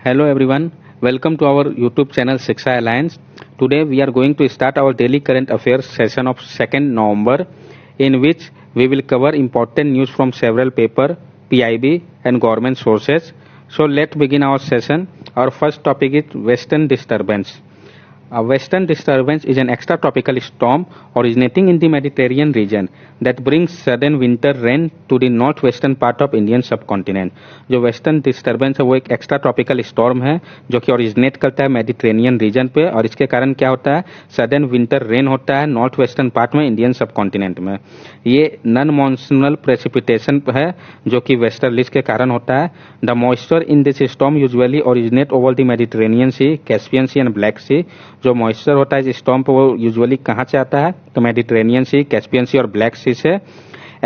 Hello everyone, welcome to our YouTube channel Shiksha Alliance. Today we are going to start our daily current affairs session of 2nd November in which we will cover important news from several paper, PIB and government sources. So let's begin our session. Our first topic is Western disturbance. A western disturbance is an extratropical storm originating in the Mediterranean region that brings sudden winter rain to the northwestern part of Indian subcontinent. जो western disturbance है वो एक extra tropical storm है जो कि originate करता है Mediterranean reason पे और इसके कारण क्या होता है सडन विंटर रेन होता है नॉर्थ वेस्टर्न पार्ट में इंडियन सबकॉन्टिनेंट में. ये नॉन मॉनसूनल प्रेसिपिटेशन है जो कि वेस्टर्लिस के कारण होता है. The moisture in this storm usually originate over the Mediterranean sea, Caspian sea and black sea. जो मॉइस्चर होता है इस स्टॉर्म पे वो यूजुअली कहाँ से आता है तो मेडिटेरेनियन सी, कैस्पियन सी और ब्लैक सी से.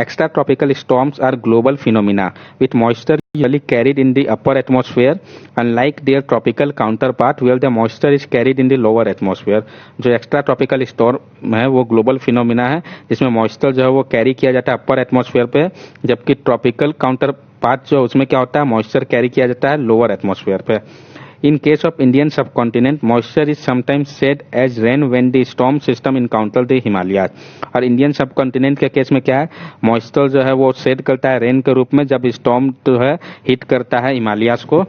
Extra tropical storms are global phenomena with moisture usually carried in the upper atmosphere unlike their tropical counterpart where the moisture is carried in the lower atmosphere. जो extra tropical storm है वो global phenomena है जिसमें moisture जो है वो carry किया जाता है अपर एटमॉस्फेयर पे, जबकि ट्रॉपिकल काउंटर पार्ट जो उसमें क्या होता है मॉइस्चर कैरी किया जाता है लोअर एटमॉस्फेयर पे. In case of Indian subcontinent, moisture is sometimes shed as rain when the storm system encounter the Himalayas. और इंडियन सबकॉन्टिनेंट के केस में क्या है मॉइस्चर जो है वो शेड करता है रेन के रूप में जब स्टॉर्म जो है हिट करता है हिमालयास को.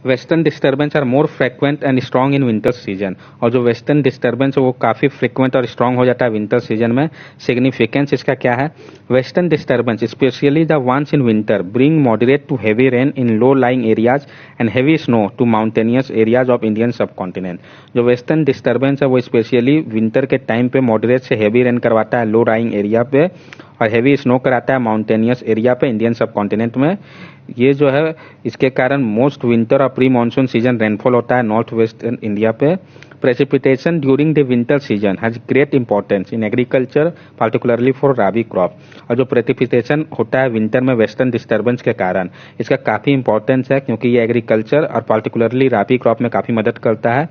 Western disturbance are more frequent and strong in winter season. और जो वेस्टर्न डिस्टर्बेंस है वो काफ़ी फ्रिक्वेंट और स्ट्रॉन्ग हो जाता है विंटर सीजन में. सिग्निफिकेंस इसका क्या है western disturbance specially the ones in winter bring moderate to heavy rain in low lying areas and heavy snow to mountainous areas of Indian subcontinent. जो वेस्टर्न डिस्टर्बेंस है वो स्पेशली विंटर के time पे moderate से heavy rain करवाता है low lying area पे और हैवी स्नो कराता है माउंटेनियस एरिया पे इंडियन सबकॉन्टिनेंट में. ये जो है इसके कारण मोस्ट विंटर और प्री मानसून सीजन रेनफॉल होता है नॉर्थ वेस्टर्न इंडिया पे. Precipitation during the winter season has great importance in agriculture particularly for rabi crop. और जो प्रेसिपिटेशन होता है विंटर में वेस्टर्न डिस्टर्बेंस के कारण इसका काफ़ी इंपॉर्टेंस है क्योंकि ये एग्रीकल्चर और पार्टिकुलरली राबी क्रॉप में काफ़ी मदद करता है.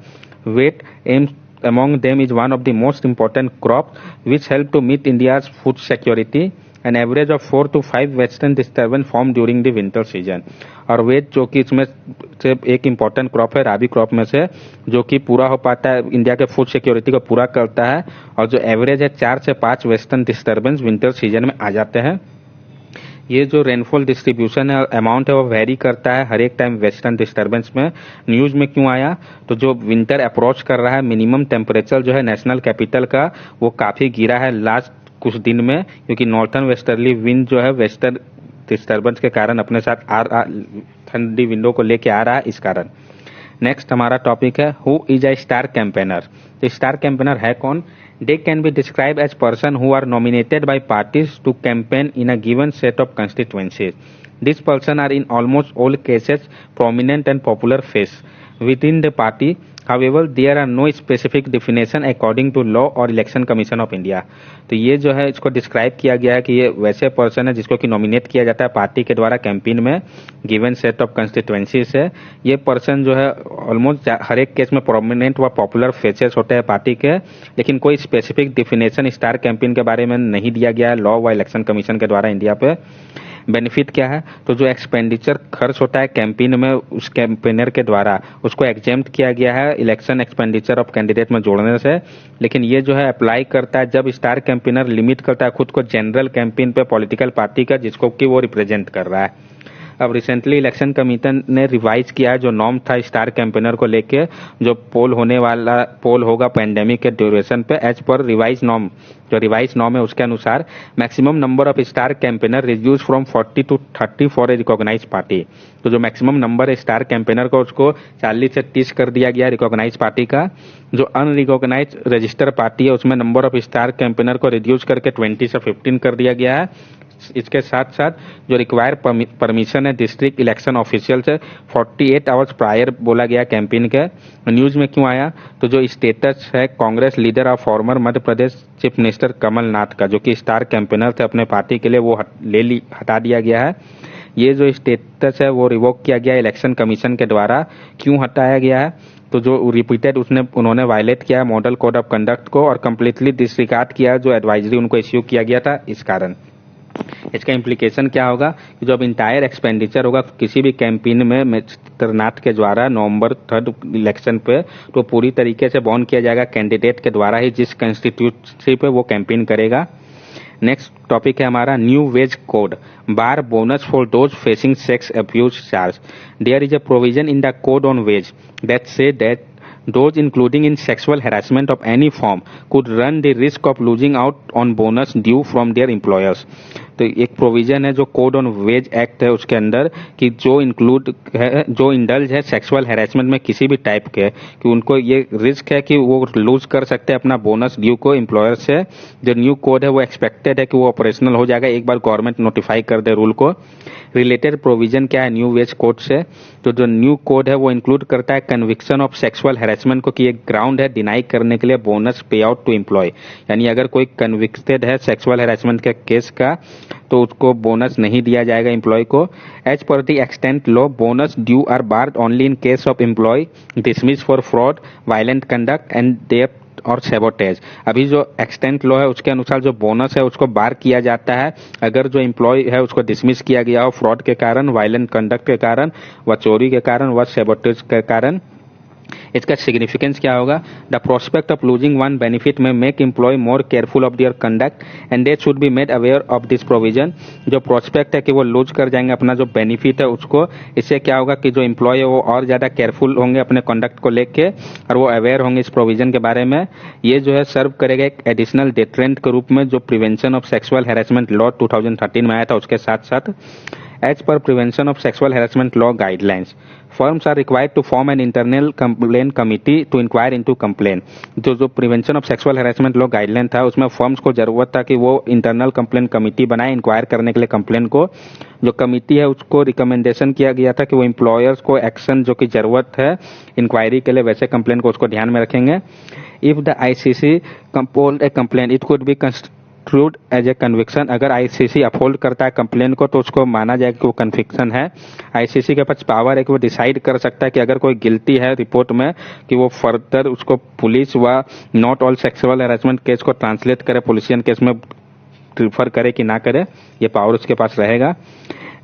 Wet aims among them is one of the most important crops which help to meet India's food security. An average of 4 to 5 western disturbance form during the winter season. और wait जो कि इसमें से एक इम्पॉर्टेंट क्रॉप है राबी crop में से जो कि पूरा हो पाता है इंडिया के फूड सिक्योरिटी को पूरा करता है और जो एवरेज है 4 से 5 वेस्टर्न डिस्टर्बेंस विंटर सीजन में आ जाते हैं. ये जो रेनफॉल डिस्ट्रीब्यूशन है अमाउंट है वो वेरी करता है हर एक टाइम वेस्टर्न डिस्टर्बेंस में. न्यूज़ में क्यों आया तो जो विंटर अप्रोच कर रहा है मिनिमम टेम्परेचर जो है नेशनल कैपिटल का वो काफ़ी गिरा है लास्ट कुछ दिन में क्योंकि नॉर्थर्न वेस्टर्ली विंड जो है वेस्टर्न डिस्टर्बेंस के कारण अपने साथ ठंडी विंडो को लेके आ रहा है इस कारण. नेक्स्ट हमारा टॉपिक है who is a star campaigner. तो स्टार कैंपेनर है कौन. They can be described as person who are nominated by parties to campaign in a given set of constituencies. These person are in almost all cases prominent and popular face within the party. However, there are no specific definition according to law or election commission of India. तो ये जो है इसको describe किया गया है कि ये वैसे पर्सन है जिसको कि नॉमिनेट किया जाता है पार्टी के द्वारा कैंपेन में गिवन सेट ऑफ कंस्टिट्यूएंसीज है. ये पर्सन जो है ऑलमोस्ट हर एक केस में प्रोमिनेंट व पॉपुलर फेसेस होते हैं पार्टी के, लेकिन कोई स्पेसिफिक डिफिनेशन स्टार कैंपेन के बारे में नहीं दिया गया है लॉ व इलेक्शन कमीशन के द्वारा इंडिया पे. बेनिफिट क्या है तो जो एक्सपेंडिचर खर्च होता है कैंपेन में उस कैंपेनर के द्वारा उसको एग्जेम्प्ट किया गया है इलेक्शन एक्सपेंडिचर ऑफ कैंडिडेट में जोड़ने से. लेकिन ये जो है अप्लाई करता है जब स्टार कैंपेनर लिमिट करता है खुद को जनरल कैंपेन पे पॉलिटिकल पार्टी का जिसको कि वो रिप्रेजेंट कर रहा है. अब रिसेंटली इलेक्शन कमीशन ने रिवाइज किया है जो नॉर्म था स्टार कैंपेनर को लेके जो पोल होगा पैंडेमिक के ड्यूरेशन पे एज पर रिवाइज नॉर्म. जो रिवाइज नॉर्म है उसके अनुसार maximum number of star campaigner reduce from 40 to 30 for a recognise party. तो जो मैक्सिमम नंबर है स्टार कैंपेनर का उसको 40 से 30 कर दिया गया रिकॉग्नाइज पार्टी का. जो अनरिकॉग्नाइज रजिस्टर पार्टी है उसमें नंबर ऑफ स्टार कैंपेनर को रिड्यूस करके 20 से 15 कर दिया गया है. इसके साथ साथ जो रिक्वायर परमिशन है डिस्ट्रिक्ट इलेक्शन ऑफिशियल से 48 आवर्स प्रायर बोला गया कैंपेन के. न्यूज़ में क्यों आया तो जो स्टेटस है Congress leader of former Madhya Pradesh chief minister Kamalnath का जो कि स्टार कैंपेनर थे अपने पार्टी के लिए वो हटा दिया गया है. ये जो स्टेटस है वो रिवोक किया गया इलेक्शन कमीशन के द्वारा. क्यों हटाया गया है तो जो रिपीटेड उन्होंने वायलेट किया है मॉडल कोड ऑफ कंडक्ट को और कम्प्लीटली डिसरिगार्ड किया जो एडवाइजरी उनको इश्यू किया गया था इस कारण. इसका इम्प्लीकेशन क्या होगा कि जो अब इंटायर एक्सपेंडिचर होगा किसी भी कैंपेन में मिस्टर नाथ के द्वारा नवंबर 3 इलेक्शन पे, तो पूरी तरीके से बॉन्ड किया जाएगा कैंडिडेट के द्वारा ही जिस कंस्टिट्यूंसी पे वो कैंपेन करेगा। नेक्स्ट टॉपिक है हमारा new wage code, bar bonus for those facing sex abuse charge. There is a provision in the code on wage that say that those including in sexual harassment of any form could run the risk of losing out on bonus due from their employers। तो एक provision है जो code on wage act है उसके अंदर कि जो include है, जो इंडल्ज है सेक्सुअल हैरेसमेंट में किसी भी टाइप के, कि उनको ये रिस्क है कि वो लूज कर सकते हैं अपना बोनस ड्यू को एम्प्लॉयर से। जो न्यू कोड है वो एक्सपेक्टेड है कि वो ऑपरेशनल हो जाएगा एक बार गवर्नमेंट नोटिफाई कर दे रूल को। रिलेटेड प्रोविजन क्या है न्यू वेज कोड से, तो जो न्यू कोड है वो इंक्लूड करता है कन्विक्शन ऑफ सेक्सुअल हैरेसमेंट को, कि एक ग्राउंड है डिनाई करने के लिए बोनस पे आउट टू एम्प्लॉय। यानी अगर कोई कन्विक्टेड है सेक्सुअल हैरेसमेंट के केस का तो उसको बोनस नहीं दिया जाएगा एम्प्लॉय को। As per the extent law bonus due are barred only in case of employee dismiss for fraud, violent conduct and theft और सेबोटेज। अभी जो एक्सटेंट लॉ है उसके अनुसार जो बोनस है उसको बार किया जाता है अगर जो एम्प्लॉय है उसको डिसमिस किया गया हो फ्रॉड के कारण, वायलेंट कंडक्ट के कारण, व चोरी के कारण, व सेबोटेज के कारण। इसका सिग्निफिकेंस क्या होगा? The prospect of losing one benefit may make employee more careful of their conduct and they should be made aware of this provision. जो प्रोस्पेक्ट है कि वो लूज कर जाएंगे अपना जो बेनिफिट है उसको, इससे क्या होगा कि जो एम्प्लॉय है वो और ज्यादा केयरफुल होंगे अपने कंडक्ट को लेके और वो अवेयर होंगे इस प्रोविजन के बारे में। ये जो है सर्व करेगा एक एडिशनल डेटरेंट के रूप में जो prevention of sexual harassment law 2013 में आया था उसके साथ साथ। As per Prevention of Sexual Harassment Law guidelines, firms are required to form an internal complaint committee to inquire into complaint। जो prevention of sexual harassment law guideline था उसमें firms को जरूरत था कि वो इंटरनल कंप्लेंट कमिटी बनाए inquire करने के लिए कंप्लेंट को। जो कमिटी है उसको रिकमेंडेशन किया गया था कि वो एम्प्लॉयर्स को एक्शन जो कि जरूरत है इंक्वायरी के लिए वैसे कंप्लेंट को उसको ध्यान में रखेंगे। If the ICC compelled a complaint it could be treated as a conviction. अगर आईसीसी अपहोल्ड करता है कंप्लेन को तो उसको माना जाएगा कि वो कन्विक्शन है। आईसीसी के पास पावर है कि वो डिसाइड कर सकता है कि अगर कोई गिल्टी है रिपोर्ट में कि वो फर्दर उसको पुलिस व not all sexual harassment case को ट्रांसलेट करे पुलिसियन केस में प्रीफर करे कि ना करे, ये पावर उसके पास रहेगा।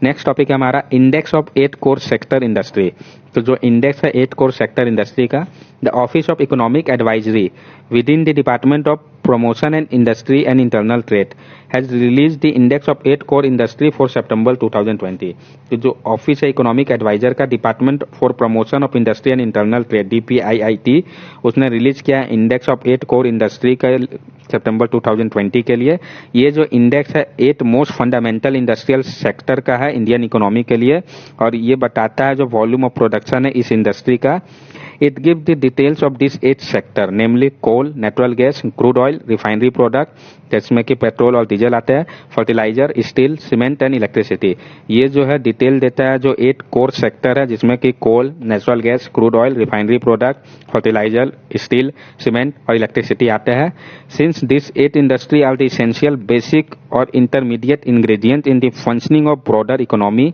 नेक्स्ट टॉपिक है हमारा index of 8 core sector industry. तो जो इंडेक्स है 8 कोर सेक्टर इंडस्ट्री का, the office of economic advisory within the department of promotion and industry and internal trade has release the index of 8 core industry for September 2020। तो जो office है economic adviser का department for promotion of industry and internal trade DPIIT, उसने release किया index of 8 core industry का सितंबर 2020 के लिए। ये जो इंडेक्स है 8 मोस्ट फंडामेंटल इंडस्ट्रियल सेक्टर का है इंडियन इकोनॉमी के लिए, और ये बताता है जो वॉल्यूम ऑफ प्रोडक्शन है इस इंडस्ट्री का। It gives the details of this 8 sector, namely coal, natural gas, crude oil, refinery product, जिसमें कि पेट्रोल और डीजल आते हैं, fertiliser, steel, cement and electricity. ये जो है डिटेल देता है जो 8 कोर सेक्टर है जिसमें कि coal, natural gas, crude oil, refinery product, fertiliser, steel, cement और इलेक्ट्रिसिटी आते हैं। Since this 8 industry are the essential, basic और intermediate ingredient in the functioning of broader economy,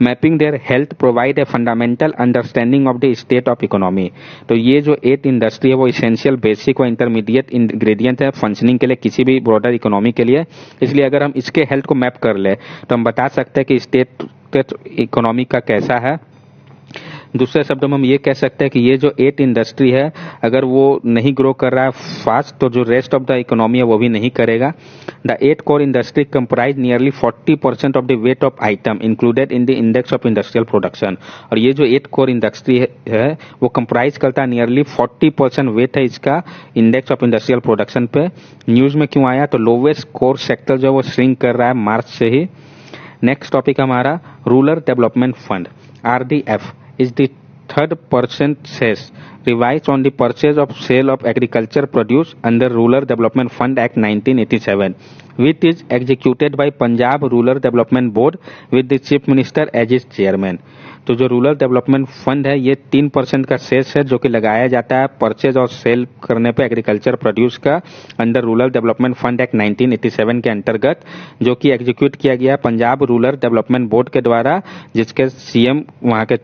mapping their health provide a fundamental understanding of the state of economy. तो ये जो 8 industry है वो essential, basic और intermediate ingredient है functioning के लिए किसी भी ब्रॉडर इकोनॉमी के लिए। इसलिए अगर हम इसके हेल्थ को मैप कर ले तो हम बता सकते हैं कि स्टेट इकोनॉमी का कैसा है। दूसरे शब्दों में हम ये कह सकते हैं कि ये जो 8 इंडस्ट्री है अगर वो नहीं ग्रो कर रहा है फास्ट तो जो रेस्ट ऑफ द इकोनॉमी है वो भी नहीं करेगा। The 8 core industry comprise nearly 40% of the weight of item included in the index of industrial production. और ये जो 8 कोर इंडस्ट्री है वो कंप्राइज करता है नियरली 40% वेट है इसका इंडेक्स ऑफ इंडस्ट्रियल प्रोडक्शन पे। न्यूज में क्यों आया? तो लोवेस्ट कोर सेक्टर जो है वो श्रिंक कर रहा है मार्च से ही। नेक्स्ट टॉपिक हमारा rural development fund RDF is the third percent cess revised on the purchase of sale of agriculture produce under Rural Development Fund Act 1987, which is executed by Punjab Rural Development Board with the Chief Minister as its chairman। तो जो rural development fund है ये 3% का cess है जो कि लगाया जाता है परचेज और सेल करने पे एग्रीकल्चर प्रोड्यूस का under rural development fund act 1987 के अंतर्गत, जो कि एग्जीक्यूट किया गया पंजाब रूरल डेवलपमेंट बोर्ड के द्वारा जिसके CM वहां के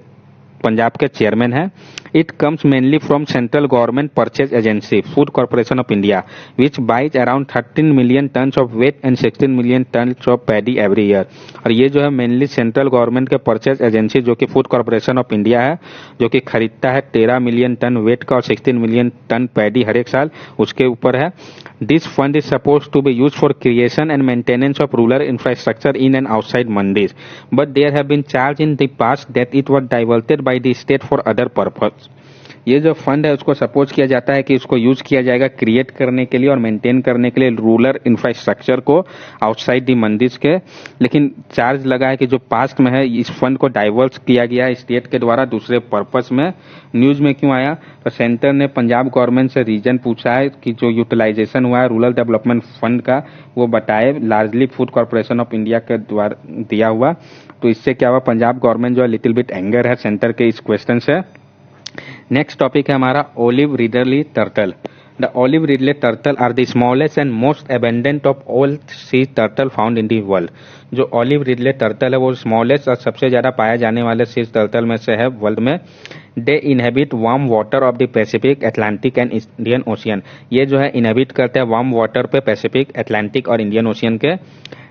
पंजाब के चेयरमैन है। It comes mainly from central government purchase agency, Food Corporation of India, which buys around 13 million tons of wheat and 16 million tons of paddy every year. और ये जो है मेनली सेंट्रल गवर्नमेंट के purchase agency जो कि food corporation of India है, जो कि खरीदता है 13 मिलियन टन वेट का और 16 मिलियन टन पैडी हर एक साल, उसके ऊपर है. This fund is suppose to be use for creation and maintenance of rural infrastructure in and outside mandis, but there have been charge in the past that it was diverted by the state for other purpose. ये जो fund है उसको suppose किया जाता है कि इसको use किया जाएगा क्रिएट करने के लिए और मेंटेन करने के लिए रूरल इंफ्रास्ट्रक्चर को आउटसाइड दी मंडीज के, लेकिन चार्ज लगा है कि जो पास्ट में है इस फंड को डाइवर्ट किया गया है स्टेट के द्वारा दूसरे पर्पस में. न्यूज में क्यों आया? तो सेंटर ने पंजाब गवर्नमेंट से रीजन पूछा है कि जो यूटिलाइजेशन हुआ है रूरल डेवलपमेंट फंड का वो बताए, largely food corporation of India के द्वारा दिया हुआ. तो इससे क्या हुआ, पंजाब गवर्नमेंट जो है लिटिल बिट एंगर है सेंटर के इस क्वेश्चन से. नेक्स्ट टॉपिक है हमारा olive ridley turtle. The olive ridley turtle are the smallest and most abundant of all sea turtle found in the world. जो ओलिव रिडले टर्टल है वो smallest और सबसे ज्यादा पाया जाने वाले सी टर्टल में से है वर्ल्ड में. They inhabit warm water of the Pacific, Atlantic and Indian ocean. ये जो है इनहेबिट करते हैं वार्म वाटर पे पैसिफिक, अटलांटिक और इंडियन ओशियन के.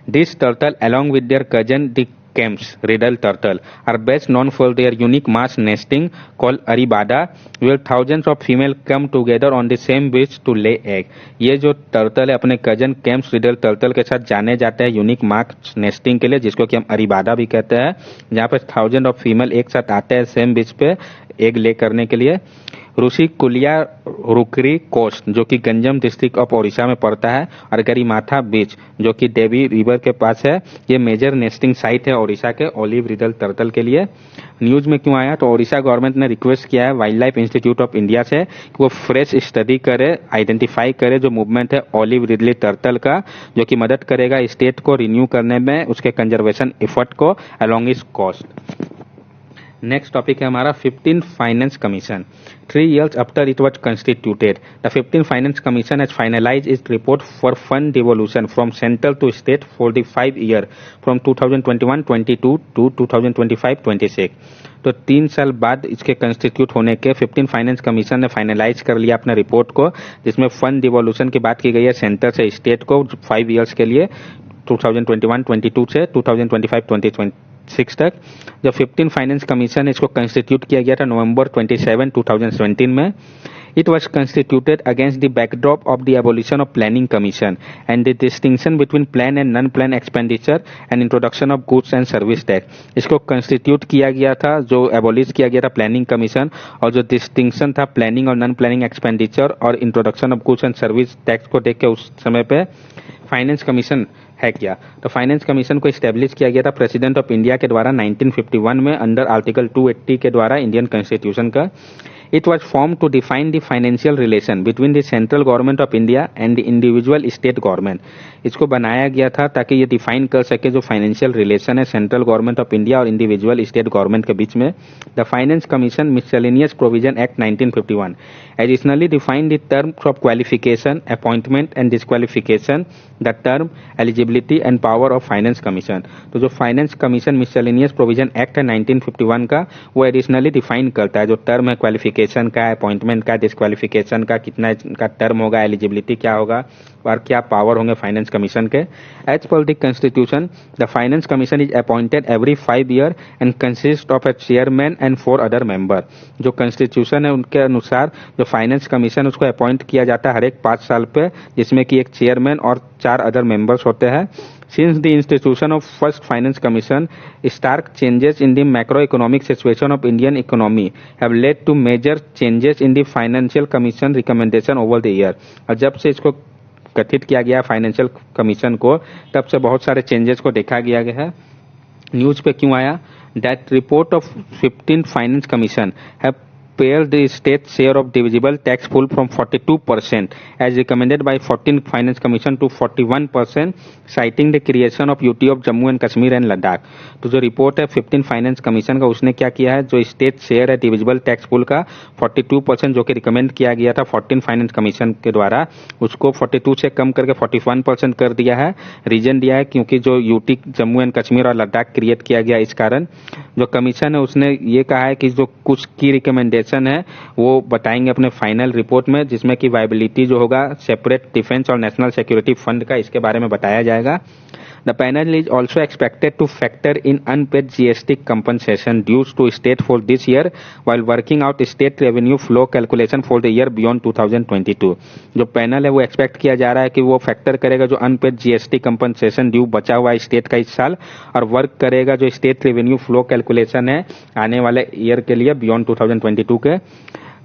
This turtle along with their cousin the Kemp's riddle turtle are best known for their unique mass nesting called aribada, where thousands of female come together on the same beach to lay egg. ये जो turtle है अपने cousin Kemps riddle turtle के साथ जाने जाते हैं unique मास nesting के लिए, जिसको कि हम अरीबादा भी कहते हैं, जहाँ पे थाउजेंड ऑफ फीमेल एक साथ आते हैं सेम बीच पे एग ले करने के लिए. ऋषि कुलिया रुकरी कोस्ट जो कि गंजम डिस्ट्रिक्ट ऑफ ओडिशा में पड़ता है, और गरिमाथा बीच जो कि देवी रिवर के पास है, ये मेजर नेस्टिंग साइट है ओडिशा के ओलिव रिडल टर्टल के लिए. न्यूज में क्यों आया? तो ओडिशा गवर्नमेंट ने रिक्वेस्ट किया है wild life institute of India से कि वो फ्रेश स्टडी करे, आइडेंटिफाई करे जो मूवमेंट है ओलिव रिडले टर्टल का, जो कि मदद करेगा स्टेट को रिन्यू करने में उसके कंजर्वेशन एफर्ट को अलोंग इस कॉस्ट. नेक्स्ट टॉपिक है हमारा 15th finance commission. 3 years after it was constituted, the 15th Finance Commission has finalized its report for fund devolution from central to state for the 5 year from 2021-22 to 2025-26. तो 3 साल बाद इसके constitute होने के 15 finance commission ने finalise कर लिया अपने रिपोर्ट को, जिसमें फंड डिवोल्यूशन की बात की गई है सेंटर से स्टेट को 5 years के लिए 2021-22 से 2025-26 तक. जब 15 फाइनेंस कमीशन इसको कंस्टिट्यूट किया गया था नवंबर 27, 2017 में. It was constituted against the backdrop of the abolition of planning commission and the distinction between plan and non-plan expenditure and introduction of goods and service tax. इसको कंस्टिट्यूट किया गया था, जो एबोलिश किया गया था प्लानिंग कमीशन, और जो डिस्टिंक्शन था प्लानिंग और नॉन प्लानिंग एक्सपेंडिचर और introduction of goods and service tax को देख के उस समय पे फाइनेंस कमीशन है किया. तो फाइनेंस कमीशन को स्टैब्लिश किया गया था प्रेसिडेंट ऑफ इंडिया के द्वारा 1951 में अंडर आर्टिकल 280 के द्वारा इंडियन कॉन्स्टिट्यूशन का. It was formed to define the financial relation between the central government of India and the individual state government. इसको बनाया गया था ताकि ये डिफाइन कर सके जो फाइनेंशियल रिलेशन है सेंट्रल गवर्नमेंट ऑफ इंडिया और इंडिविजुअल स्टेट गवर्नमेंट के बीच में. The finance commission miscellaneous provision act 1951 additionally define the terms of qualification, appointment and disqualification, the term eligibility and power of finance commission. तो जो finance commission miscellaneous provision act है 1951 का, वो additionally define करता है जो टर्म है qualification का, अपॉइंटमेंट का, डिस्क्वालिफिकेशन का, कितना का टर्म होगा, एलिजिबिलिटी क्या होगा और क्या पावर होंगे फाइनेंस कमीशन के. As per the constitution the finance commission is appointed every 5 year and consist of a chairman and 4 other member. जो कॉन्स्टिट्यूशन है उनके अनुसार जो फाइनेंस कमीशन उसको अपॉइंट किया जाता है हर एक 5 साल पे, जिसमें कि एक चेयरमैन और 4 other मेंबर्स होते हैं. Since the institution of first finance commission, stark changes in the macroeconomic situation of Indian economy have led to major changes in the financial commission recommendation over the year. और जब से इसको गठित किया गया financial commission को, तब से बहुत सारे चेंजेस को देखा गया है. न्यूज पे क्यों आया? That report of 15th finance commission have pared the state share of divisible tax pool from 42% as recommended by 14th Finance Commission to 41%, citing the creation of UT of Jammu and Kashmir and Ladakh. तो जो report है 15th finance commission का, उसने क्या किया है, जो state share है डिविजिबल टैक्स पूल का 42% जो कि रिकमेंड किया गया था 14th फाइनेंस कमीशन के द्वारा, उसको 42 से कम करके 41% कर दिया है. रीजन दिया है क्योंकि जो यूटी जम्मू एंड कश्मीर और लद्दाख क्रिएट किया गया, इस कारण जो कमीशन है उसने ये कहा है कि जो कुछ की रिकमेंडेशन कैलकुलेशन है वो बताएंगे अपने फाइनल रिपोर्ट में, जिसमें कि वायबिलिटी जो होगा सेपरेट डिफेंस और नेशनल सिक्योरिटी फंड का, इसके बारे में बताया जाएगा। The panel is also expected to factor in unpaid GST compensation dues to state for this year while working out state revenue flow calculation for the year beyond 2022. जो panel है वो expect किया जा रहा है कि वो फैक्टर करेगा जो अनपेड जीएसटी कंपनसेशन ड्यू बचा हुआ है स्टेट का इस साल, और वर्क करेगा जो स्टेट रेवेन्यू फ्लो कैलकुलेशन है आने वाले ईयर के लिए बियॉन्ड 2022 के।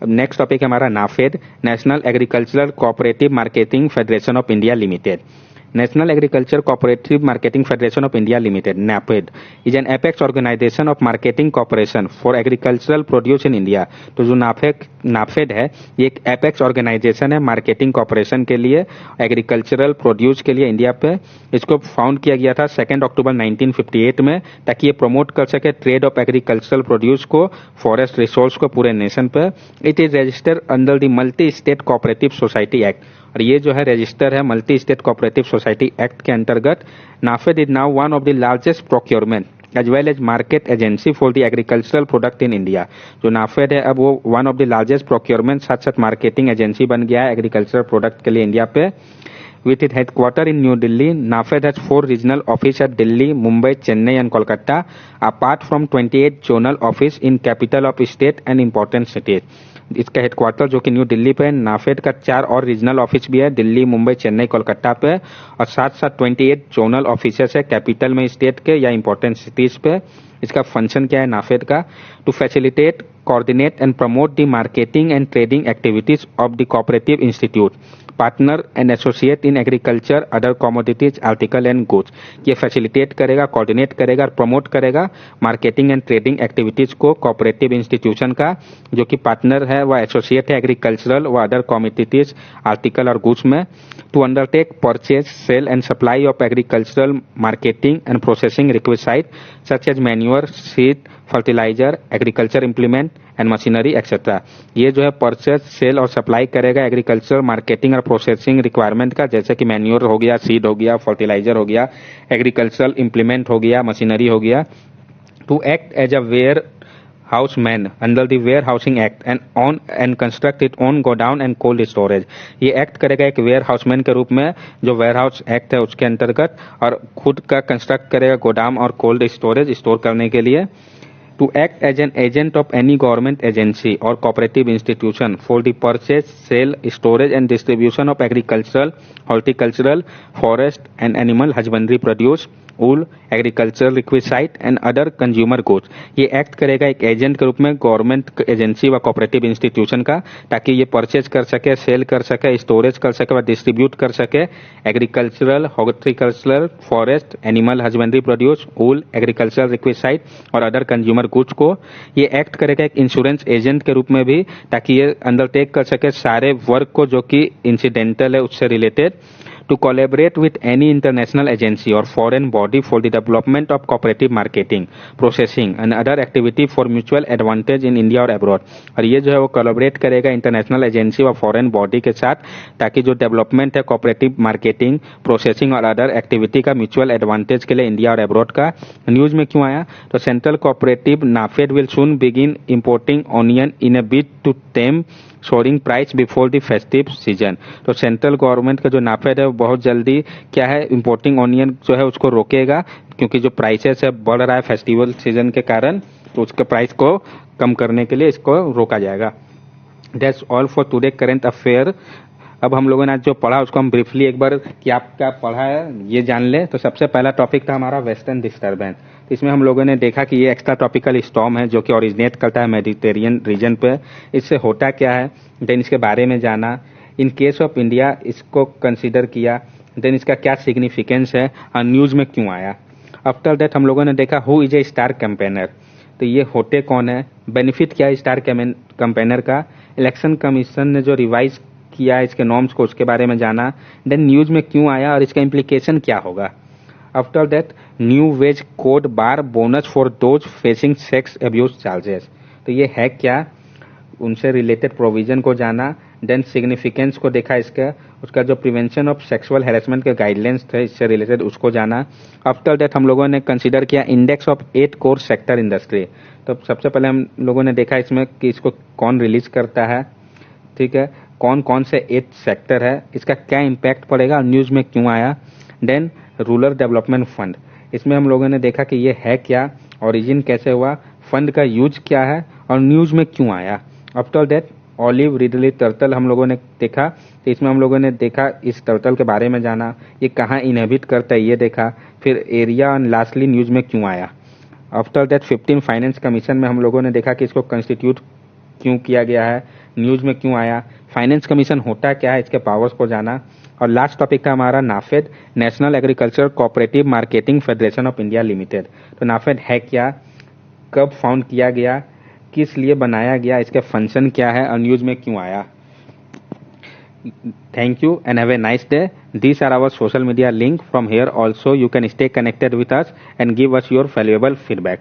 नेक्स्ट टॉपिक है हमारा NAFED, national agricultural cooperative marketing federation of India limited. National Agriculture Cooperative Marketing Federation of India Limited (NAFED) is an apex organization of marketing cooperation for agricultural produce in India। तो जो NAFED है ये एक apex organisation है marketing corporation के लिए agricultural produce के लिए इंडिया पे। इसको फाउंड किया गया था 2 अक्टूबर 1958 में, ताकि ये प्रमोट कर सके ट्रेड ऑफ एग्रीकल्चरल प्रोड्यूस को, फॉरेस्ट रिसोर्स को पूरे नेशन पे। It is registered under the multi state cooperative society act, और ये जो है रजिस्टर है multi state cooperative society act के अंतर्गत। NAFED is now one of the largest procurement as well as market agency for the agricultural product in India. जो NAFED है अब वो one of the largest procurement साथ साथ marketing agency बन गया है एग्रीकल्चरल प्रोडक्ट के लिए इंडिया पे। With its headquarters in New Delhi, NAFED has 4 regional offices at Delhi, Mumbai, Chennai and Kolkata, apart from 28 zonal offices in capital of state and important cities. इसका headquarter जो कि new Delhi पे है। NAFED का 4 और regional office भी है दिल्ली, मुंबई, चेन्नई, कोलकाता पे, और साथ साथ 28 जोनल ऑफिसेस है कैपिटल में स्टेट के या इंपॉर्टेंट सिटीज पे। इसका फंक्शन क्या है नाफेड का? To facilitate, coordinate and promote the marketing and trading activities of the cooperative institute, partner and associate in agriculture, other commodities, article and goods. ये फैसिलिटेट करेगा, कोऑर्डिनेट करेगा और प्रमोट करेगा मार्केटिंग एंड ट्रेडिंग एक्टिविटीज को cooperative institution का, जो कि partner है व एसोसिएट है एग्रीकल्चरल व अदर कमोडिटीज, आर्टिकल और गुड्स में। To undertake purchase, sale and supply of agricultural marketing and processing requisite such as manure, seed, fertiliser, agriculture implement and machinery etcetera. ये जो है परचेज, सेल और सप्लाई करेगा agriculture marketing और processing requirement का, जैसे कि मैन्योर हो गया, सीड हो गया, फर्टिलाइजर हो गया, एग्रीकल्चरल इम्प्लीमेंट हो गया, मशीनरी हो गया। To act as a warehouseman under the warehousing act and on and construct it own godown and cold storage. ये एक्ट करेगा एक वेयर हाउसमैन के रूप में जो वेयर हाउस एक्ट है उसके अंतर्गत, और खुद का कंस्ट्रक्ट करेगा गोदाम और कोल्ड स्टोरेज स्टोर करने के लिए। To act as an agent of any government agency or cooperative institution for the purchase, sale, storage and distribution of agricultural, horticultural, forest and animal husbandry produce, wool, agricultural requisite and other consumer goods. ये act करेगा एक agent के रूप में government agency व cooperative institution का, ताकि ये परचेज कर सके, सेल कर सके, स्टोरेज कर सके व डिस्ट्रीब्यूट कर सके agricultural, horticultural, forest, animal husbandry produce, wool, agricultural requisite और अदर कंज्यूमर गुड्स को। ये एक्ट करेगा एक इंश्योरेंस एजेंट के रूप में भी, ताकि ये अंडरटेक कर सके सारे वर्क को जो कि इंसिडेंटल है उससे related. To collaborate with any international agency or foreign body for the development of cooperative marketing, processing and other activity for mutual advantage in India और abroad। और ये जो है वो कोलैबोरेट करेगा इंटरनेशनल एजेंसी और फॉरेन बॉडी के साथ, ताकि जो डेवलपमेंट है कोऑपरेटिव मार्केटिंग, प्रोसेसिंग और अदर एक्टिविटी का म्यूचुअल एडवांटेज के लिए इंडिया और अब्रॉड का। न्यूज में क्यों आया? तो central cooperative NAFED will soon begin importing onion in a bid to tame soaring price before the festive season. तो सेंट्रल गवर्नमेंट का जो नाफेड है वो बहुत जल्दी क्या है इंपोर्टिंग ऑनियन जो है उसको रोकेगा, क्योंकि जो प्राइसेस है बढ़ रहा है फेस्टिवल सीजन के कारण, तो उसके प्राइस को कम करने के लिए इसको रोका जाएगा। That's all for today current affair. अब हम लोगों ने आज जो पढ़ा उसको हम ब्रीफली एक बार कि आप क्या पढ़ा है ये जान ले। तो सबसे पहला टॉपिक था हमारा वेस्टर्न डिस्टर्बेंस। इसमें हम लोगों ने देखा कि ये एक्स्ट्रा ट्रॉपिकल स्टॉर्म है जो कि ओरिजिनेट करता है मेडिटेरियन रीजन पे। इससे होता क्या है, देन इसके बारे में जाना। इन केस ऑफ इंडिया इसको कंसीडर किया, देन इसका क्या सिग्निफिकेंस है और न्यूज में क्यों आया। आफ्टर दैट हम लोगों ने देखा who is a star campaigner, तो ये होते कौन है, बेनिफिट क्या है स्टार कैंपेनर का, इलेक्शन कमीशन ने जो रिवाइज किया है इसके नॉर्म्स को उसके बारे में जाना। देन न्यूज में क्यों आया और इसका इम्प्लीकेशन क्या होगा। After that new wage code bar bonus for those facing sex abuse charges, तो ये है क्या, उनसे रिलेटेड प्रोविजन को जाना, देन सिग्निफिकेंस को देखा इसका, उसका जो प्रिवेंशन ऑफ सेक्सुअल हैरेसमेंट के गाइडलाइंस थे इससे रिलेटेड उसको जाना। आफ्टर दैट हम लोगों ने कंसीडर किया index of 8 core sector industry. तो सबसे पहले हम लोगों ने देखा इसमें कि इसको कौन रिलीज करता है, ठीक है, कौन कौन से 8 सेक्टर है, इसका क्या इम्पैक्ट पड़ेगा, न्यूज में क्यों आया। देन रूरल डेवलपमेंट फंड, इसमें हम लोगों ने देखा कि ये है क्या, ओरिजिन कैसे हुआ, फंड का यूज क्या है और न्यूज में क्यों आया। After that olive ridley turtle हम लोगों ने देखा, तो इसमें हम लोगों ने देखा इस टर्टल के बारे में जाना, ये कहाँ इनहेबिट करता है ये देखा, फिर एरिया एंड लास्टली न्यूज में क्यों आया। आफ्टर दैट 15 फाइनेंस कमीशन में हम लोगों ने देखा कि इसको कंस्टिट्यूट क्यों किया गया है, न्यूज में क्यों आया, फाइनेंस कमीशन होता क्या है, इसके पावर्स को जाना। और लास्ट टॉपिक था हमारा NAFED, national agriculture cooperative marketing federation of India limited. तो नाफेड है क्या, कब फाउंड किया गया, किस लिए बनाया गया, इसके फंक्शन क्या है और न्यूज में क्यों आया। Thank you and have a nice day. These are our social media link. From here also you can stay connected with us and give us your valuable feedback.